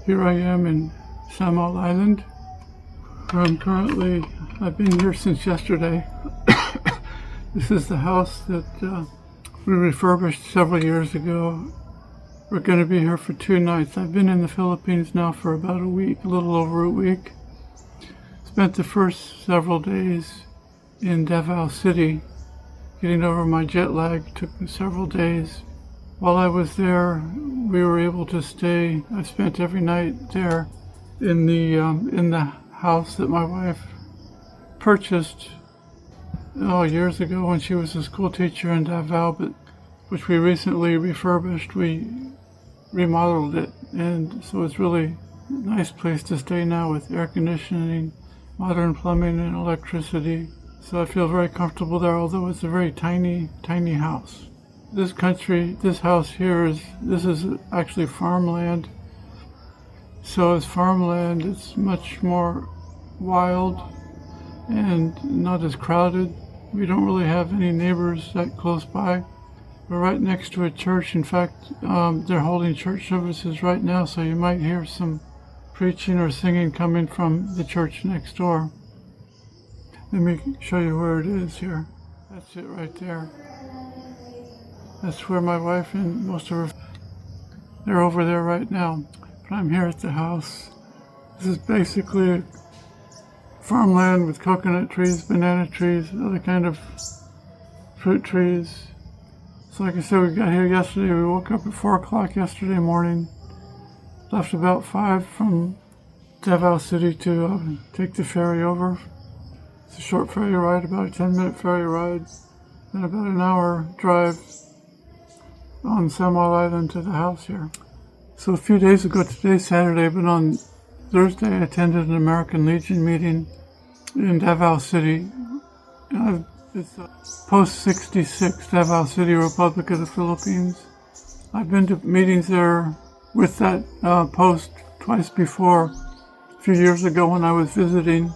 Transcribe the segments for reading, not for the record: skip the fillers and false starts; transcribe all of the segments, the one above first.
Here I am in Samal Island, where I've been here since yesterday. This is the house that we refurbished several years ago. We're going to be here for 2 nights. I've been in the Philippines now for about a week, a little over a week. Spent the first several days in Davao City. Getting over my jet lag took me several days. While I was there, we were able to stay. I spent every night there in the house that my wife purchased years ago when she was a school teacher in Davao, but which we recently refurbished. We remodeled it, and so it's really a nice place to stay now with air conditioning, modern plumbing, and electricity. So I feel very comfortable there, although it's a very tiny house. This house here this is actually farmland. So as farmland, it's much more wild and not as crowded. We don't really have any neighbors that close by. We're right next to a church. In fact, they're holding church services right now, so you might hear some preaching or singing coming from the church next door. Let me show you where it is here. That's it right there. That's where my wife and most of they're over there right now. But I'm here at the house. This is basically farmland with coconut trees, banana trees, other kind of fruit trees. So like I said, we got here yesterday. We woke up at 4 o'clock yesterday morning. Left about 5 from Davao City to take the ferry over. It's a short ferry ride, about a 10-minute ferry ride, and about an hour drive on Samal Island to the house here. So a few days ago, today's Saturday, but on Thursday I attended an American Legion meeting in Davao City. It's post 66, Davao City, Republic of the Philippines. I've been to meetings there with that post twice before, a few years ago when I was visiting.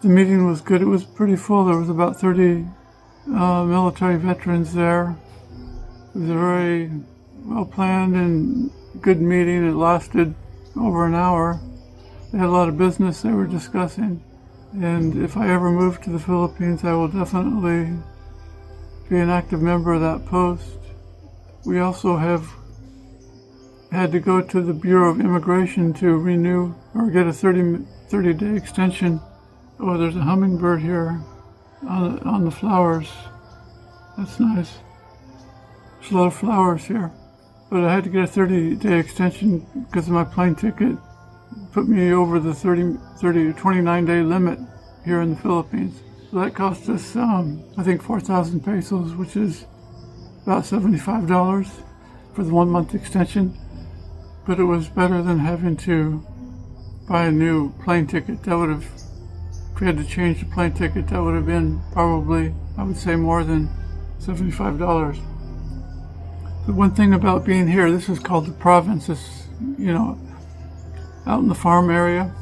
The meeting was good. It was pretty full. There was about 30 military veterans there. It was a very well-planned and good meeting. It lasted over an hour. They had a lot of business they were discussing. And if I ever move to the Philippines, I will definitely be an active member of that post. We also have had to go to the Bureau of Immigration to renew or get a 30-day extension. Oh, there's a hummingbird here on the flowers. That's nice. There's a lot of flowers here. But I had to get a 30-day extension because my plane ticket put me over the 29-day limit here in the Philippines. So that cost us, I think, 4,000 pesos, which is about $75 for the 1-month extension. But it was better than having to buy a new plane ticket. That would have, if we had to change the plane ticket, that would have been probably, I would say, more than $75. The one thing about being here, this is called the province. It's, out in the farm area.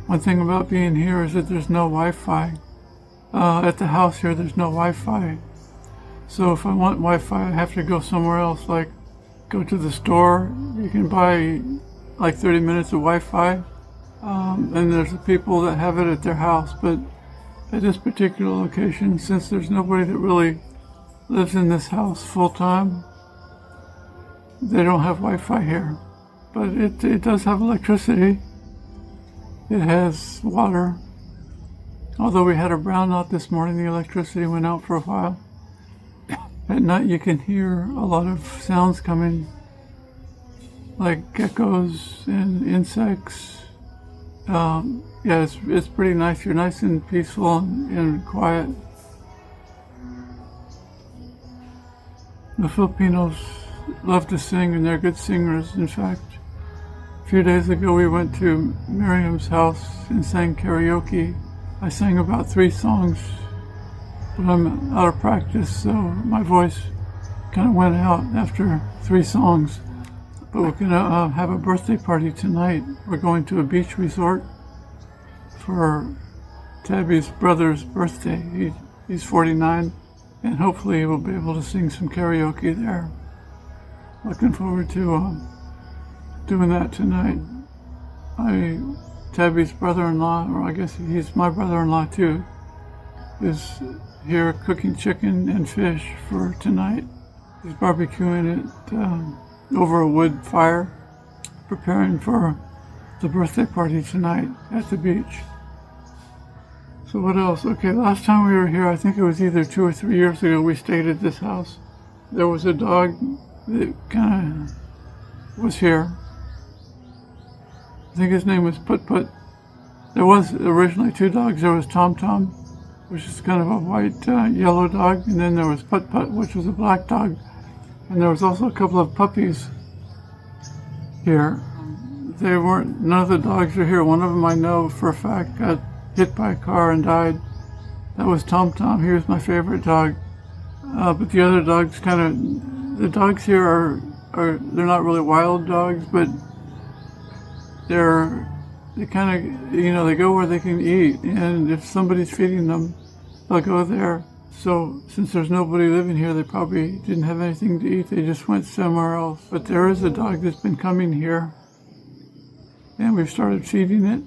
One thing about being here is that there's no Wi-Fi. At the house here, there's no Wi-Fi. So if I want Wi-Fi, I have to go somewhere else, like go to the store. You can buy like 30 minutes of Wi-Fi. And there's the people that have it at their house. But at this particular location, since there's nobody that really lives in this house full-time, they don't have Wi-Fi here. But it does have electricity. It has water. Although we had a brownout this morning, the electricity went out for a while. At night you can hear a lot of sounds coming, like geckos and insects. It's pretty nice. You're nice and peaceful and quiet. The Filipinos love to sing, and they're good singers. In fact, a few days ago we went to Miriam's house and sang karaoke. I sang about 3 songs, but I'm out of practice, so my voice kind of went out after 3 songs. But we're gonna have a birthday party tonight. We're going to a beach resort for Tabby's brother's birthday. He's 49, and hopefully we'll be able to sing some karaoke there. Looking forward to doing that tonight. Tabby's brother-in-law, or I guess he's my brother-in-law too, is here cooking chicken and fish for tonight. He's barbecuing it over a wood fire, preparing for the birthday party tonight at the beach. So what else? Okay, last time we were here, I think it was either 2 or 3 years ago, we stayed at this house. There was a dog that kind of was here. I think his name was Put Put. There was originally 2 dogs. There was Tom Tom, which is kind of a white yellow dog, and then there was Put Put, which was a black dog. And there was also a couple of puppies here. None of the dogs are here. One of them I know for a fact got hit by a car and died. That was Tom Tom. He was my favorite dog. But the other dogs the dogs here they're not really wild dogs, but they kind of, they go where they can eat. And if somebody's feeding them, they'll go there. So since there's nobody living here, they probably didn't have anything to eat. They just went somewhere else. But there is a dog that's been coming here, and we've started feeding it.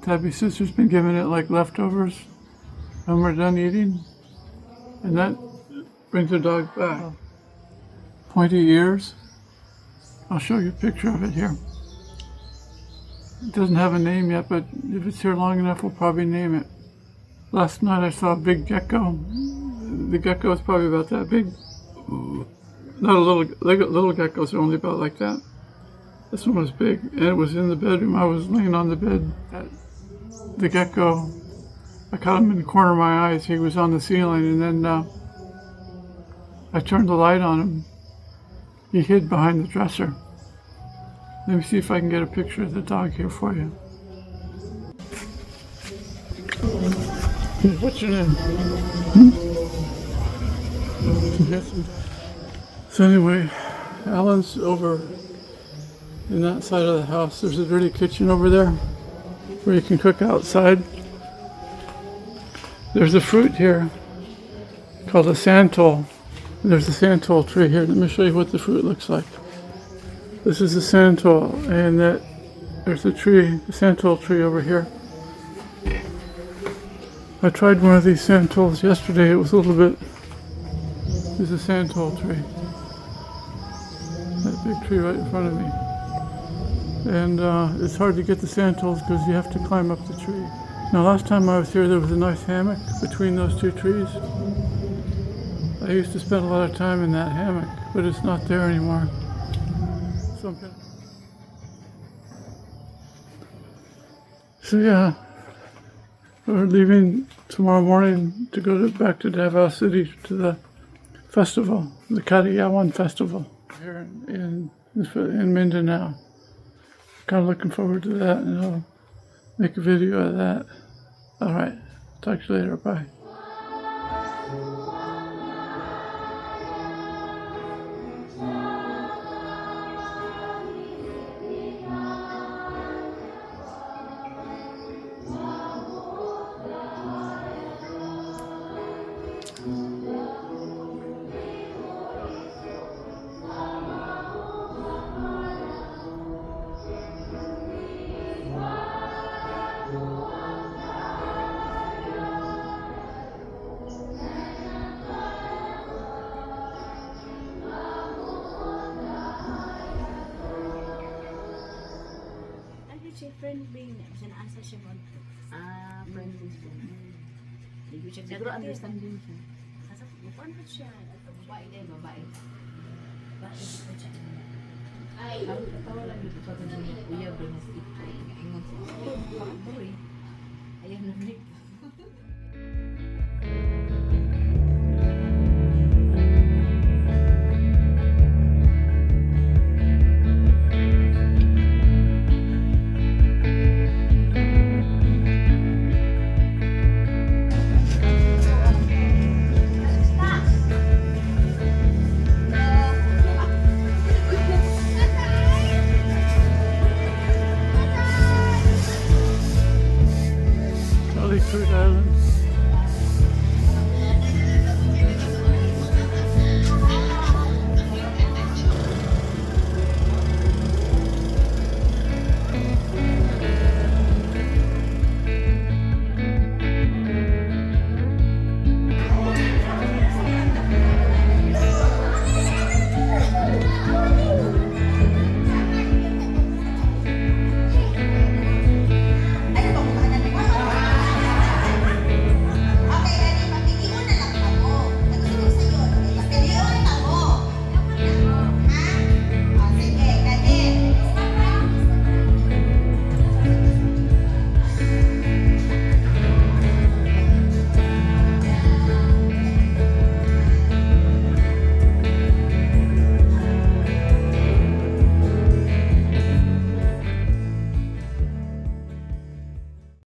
Tabby's sister's been giving it like leftovers when we're done eating, and that brings the dog back. Pointy ears. I'll show you a picture of it here. It doesn't have a name yet, but if it's here long enough, we'll probably name it. Last night I saw a big gecko. The gecko is probably about that big. Not a little geckos are only about like that. This one was big, and it was in the bedroom. I was laying on the bed. The gecko, I caught him in the corner of my eyes. He was on the ceiling, and then I turned the light on him. He hid behind the dresser. Let me see if I can get a picture of the dog here for you. What's your name? So anyway, Alan's over in that side of the house. There's a dirty kitchen over there where you can cook outside. There's a fruit here called a santol. There's a santol tree here. Let me show you what the fruit looks like. This is a santol, and there's a tree, a santol tree over here. I tried one of these santols yesterday. It was a little bit. There's a santol tree. That big tree right in front of me. And it's hard to get the santols because you have to climb up the tree. Now, last time I was here, there was a nice hammock between those 2 trees. I used to spend a lot of time in that hammock, but it's not there anymore. So yeah, we're leaving tomorrow morning to go back to Davao City to the festival, the Karaoke festival here in Mindanao. Kind of looking forward to that, and I'll make a video of that. All right, talk to you later. Bye. Friendly na siya na-answer siya mo. Friendly siya. Siguro understanding siya. Kasi bukuan po siya. Babae din, babae. Babae po siya. Ay, tawa lang dito pa kung siya kuya binas ito. Ingon siya. Pakaburi. Ayan na rin. Fruit Island.